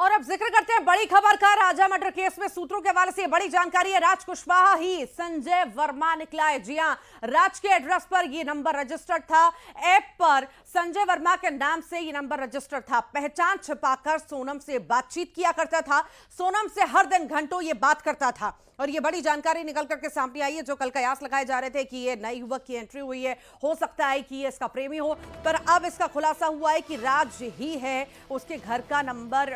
और अब जिक्र करते हैं बड़ी खबर का। राजा मर्डर केस में सूत्रों के हवाले से ये बड़ी जानकारी है। राज कुशवाहा ही संजय वर्मा निकला है। जी हां, राज के एड्रेस पर ये नंबर रजिस्टर्ड था। ऐप पर संजय वर्मा के नाम से ये नंबर रजिस्टर्ड था। पहचान छिपाकर सोनम से बातचीत किया करता था। सोनम से हर दिन घंटों ये बात करता था। और ये बड़ी जानकारी निकल करके सामने आई है। जो कल कयास लगाए जा रहे थे कि ये नए युवक की एंट्री हुई है, हो सकता है कि ये इसका प्रेमी हो, पर अब इसका खुलासा हुआ है कि राज ही है। उसके घर का नंबर,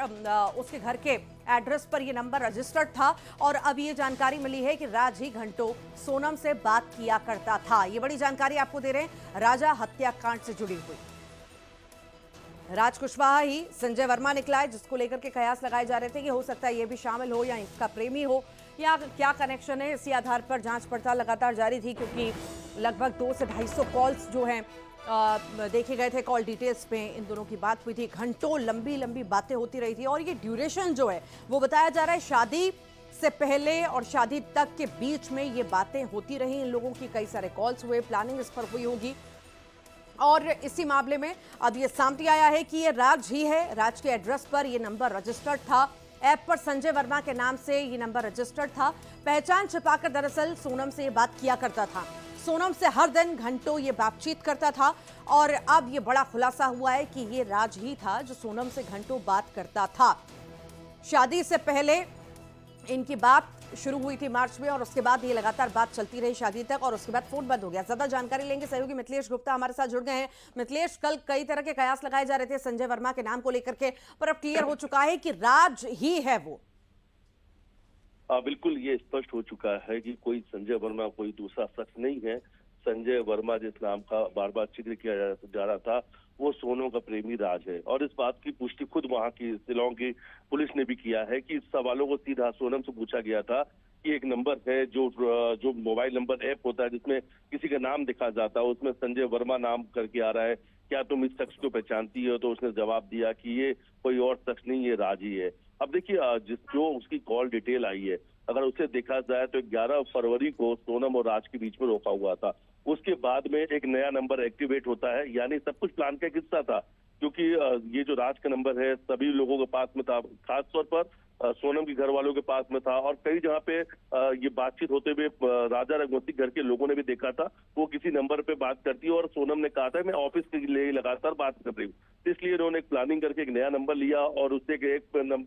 उसके घर के एड्रेस पर ये नंबर रजिस्टर्ड था। और अब ये जानकारी मिली है कि राज ही घंटों सोनम से बात किया करता था। ये बड़ी जानकारी आपको दे रहे हैं राजा हत्याकांड से जुड़ी हुई। राज कुशवाहा ही संजय वर्मा निकला है, जिसको लेकर के कयास लगाए जा रहे थे कि हो सकता है ये भी शामिल हो या इसका प्रेमी हो, या क्या कनेक्शन है। इसी आधार पर जांच पड़ताल लगातार जारी थी, क्योंकि लगभग 200 से 250 कॉल्स जो हैं देखे गए थे। कॉल डिटेल्स पे इन दोनों की बात हुई थी। घंटों लंबी लंबी बातें होती रही थी। और ये ड्यूरेशन जो है वो बताया जा रहा है शादी से पहले और शादी तक के बीच में ये बातें होती रही। इन लोगों की कई सारे कॉल्स हुए, प्लानिंग इस पर हुई होगी। और इसी मामले में अब ये सामने आया है कि ये राज ही है। राज के एड्रेस पर ये नंबर रजिस्टर्ड था। ऐप पर संजय वर्मा के नाम से ये नंबर रजिस्टर्ड था। पहचान छिपाकर दरअसल सोनम से ये बात किया करता था। सोनम से हर दिन घंटों ये बातचीत करता था। और अब ये बड़ा खुलासा हुआ है कि ये राज ही था जो सोनम से घंटों बात करता था। शादी से पहले इनकी बात शुरू हुई थी मार्च में, और उसके बाद ये लगातार बात चलती रही शादी तक, और उसके बाद फोन बंद हो गया। ज्यादा जानकारी लेंगे, सहयोगी मिथिलेश गुप्ता हमारे साथ जुड़ गए हैं। मिथिलेश, कल कई तरह के कयास लगाए जा रहे थे संजय वर्मा के नाम को लेकर के, पर अब क्लियर हो चुका है कि राज ही है वो। बिल्कुल ये स्पष्ट हो चुका है कि कोई संजय वर्मा कोई दूसरा शख्स नहीं है। संजय वर्मा जिस नाम का बार बार जिक्र किया जा रहा था वो सोनम का प्रेमी राज है। और इस बात की पुष्टि खुद वहां की शिलांग की पुलिस ने भी किया है कि इस सवालों को सीधा सोनम से पूछा गया था कि एक नंबर है जो मोबाइल नंबर ऐप होता है जिसमें किसी का नाम दिखा जाता है, उसमें संजय वर्मा नाम करके आ रहा है, क्या तुम इस शख्स को पहचानती हो? तो उसने जवाब दिया कि ये कोई और शख्स नहीं, ये राज ही है। अब देखिए जो उसकी कॉल डिटेल आई है, अगर उसे देखा जाए तो 11 फरवरी को सोनम और राज के बीच में रोका हुआ था। उसके बाद में एक नया नंबर एक्टिवेट होता है, यानी सब कुछ प्लान का एक हिस्सा था, क्योंकि ये जो राज का नंबर है सभी लोगों के पास में था, खासतौर पर सोनम के घर वालों के पास में था। और कई जगह पे ये बातचीत होते हुए राजा रघुवंशी घर के लोगों ने भी देखा था, वो किसी नंबर पे बात करती है और सोनम ने कहा था मैं ऑफिस के लिए लगातार बात कर रही हूँ। इसलिए उन्होंने एक प्लानिंग करके एक नया नंबर लिया और उससे एक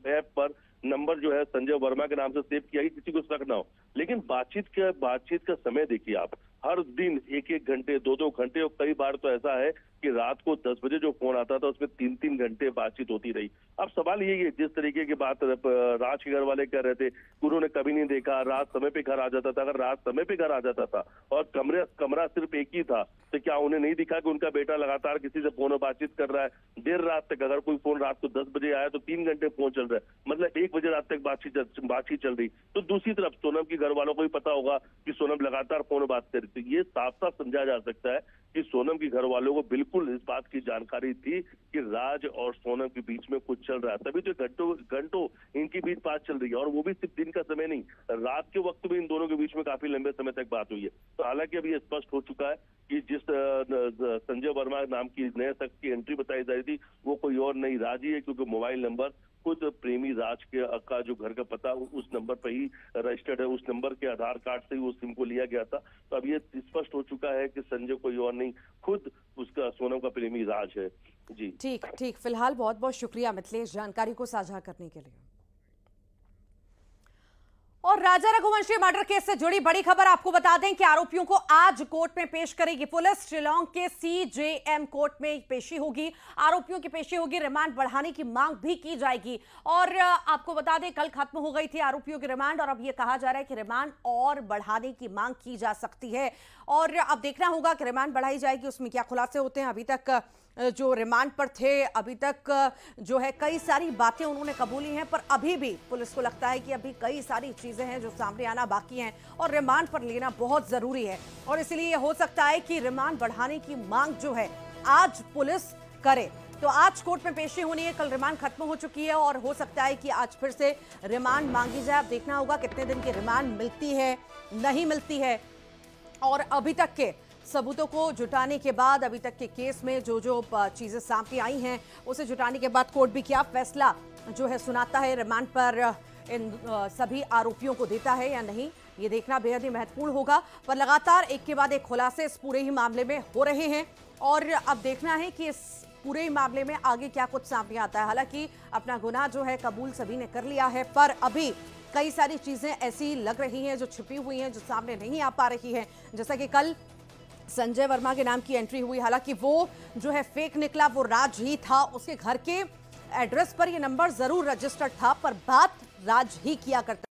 ऐप पर नंबर जो है संजय वर्मा के नाम से सेव किया कि किसी को शक ना हो। लेकिन बातचीत का समय देखिए आप, हर दिन एक एक घंटे, दो दो घंटे, और कई बार तो ऐसा है कि रात को 10 बजे जो फोन आता था उसमें 3-3 घंटे बातचीत होती रही। अब सवाल यही है, जिस तरीके की बात राज के घर वाले कह रहे थे कि उन्होंने कभी नहीं देखा, रात समय पे घर आ जाता था। अगर रात समय पे घर आ जाता था और कमरा सिर्फ एक ही था, तो क्या उन्हें नहीं दिखा कि उनका बेटा लगातार किसी से फोन पर बातचीत कर रहा है देर रात तक? अगर कोई फोन रात को 10 बजे आया तो 3 घंटे फोन चल रहा है, मतलब 1 बजे रात तक बातचीत चल रही। तो दूसरी तरफ सोनम के घर वालों को भी पता होगा कि सोनम लगातार फोन बात कर रही थी। ये साफ साफ समझा जा सकता है कि सोनम के घर वालों को बिल्कुल इस बात की जानकारी थी कि राज और सोनम के बीच में कुछ चल रहा है, तभी तो घंटों इनके बीच बात चल रही है। और वो भी सिर्फ दिन का समय नहीं, रात के वक्त भी इन दोनों के बीच में काफी लंबे समय तक बात हुई है। तो हालांकि अब ये स्पष्ट हो चुका है कि जिस संजय वर्मा नाम की नए शख्स की एंट्री बताई जा रही थी वो कोई और नहीं, राज ही है, क्योंकि मोबाइल नंबर खुद प्रेमी राज का जो घर का पता उस नंबर पर ही रजिस्टर्ड है, उस नंबर के आधार कार्ड से ही उस सिम को लिया गया था। तो अब ये स्पष्ट हो चुका है कि संजय कोई और नहीं, खुद उसका सोनम का प्रेमी राज है। जी ठीक। फिलहाल बहुत बहुत शुक्रिया मिथिलेश जानकारी को साझा करने के लिए। और राजा रघुवंशी मर्डर केस से जुड़ी बड़ी खबर आपको बता दें कि आरोपियों को आज कोर्ट में पेश करेगी पुलिस। शिलांग के CJM कोर्ट में पेशी होगी, आरोपियों की पेशी होगी, रिमांड बढ़ाने की मांग भी की जाएगी। और आपको बता दें कल खत्म हो गई थी आरोपियों की रिमांड, और अब यह कहा जा रहा है कि रिमांड और बढ़ाने की मांग की जा सकती है। और अब देखना होगा कि रिमांड बढ़ाई जाएगी, उसमें क्या खुलासे होते हैं। अभी तक जो रिमांड पर थे, अभी तक जो है कई सारी बातें उन्होंने कबूली हैं, पर अभी भी पुलिस को लगता है कि अभी कई सारी चीजें हैं जो सामने आना बाकी हैं और रिमांड पर लेना बहुत जरूरी है। और इसलिए हो सकता है कि रिमांड बढ़ाने की मांग जो है आज पुलिस करे। तो आज कोर्ट में पेशी होनी है, कल रिमांड खत्म हो चुकी है और हो सकता है कि आज फिर से रिमांड मांगी जाए। अब देखना होगा कितने दिन की रिमांड मिलती है, नहीं मिलती है। और अभी तक के सबूतों को जुटाने के बाद अभी तक के केस में जो चीजें सामने आई हैं उसे जुटाने के बाद कोर्ट भी क्या फैसला जो है सुनाता है, रिमांड पर इन सभी आरोपियों को देता है या नहीं, ये देखना बेहद ही महत्वपूर्ण होगा। पर लगातार एक के बाद एक खुलासे इस पूरे ही मामले में हो रहे हैं और अब देखना है कि इस पूरे ही मामले में आगे क्या कुछ सामने आता है। हालांकि अपना गुनाह जो है कबूल सभी ने कर लिया है, पर अभी कई सारी चीजें ऐसी लग रही हैं जो छिपी हुई हैं, जो सामने नहीं आ पा रही है। जैसा कि कल संजय वर्मा के नाम की एंट्री हुई, हालांकि वो जो है फेक निकला, वो राज ही था। उसके घर के एड्रेस पर ये नंबर जरूर रजिस्टर्ड था, पर बात राज ही किया करता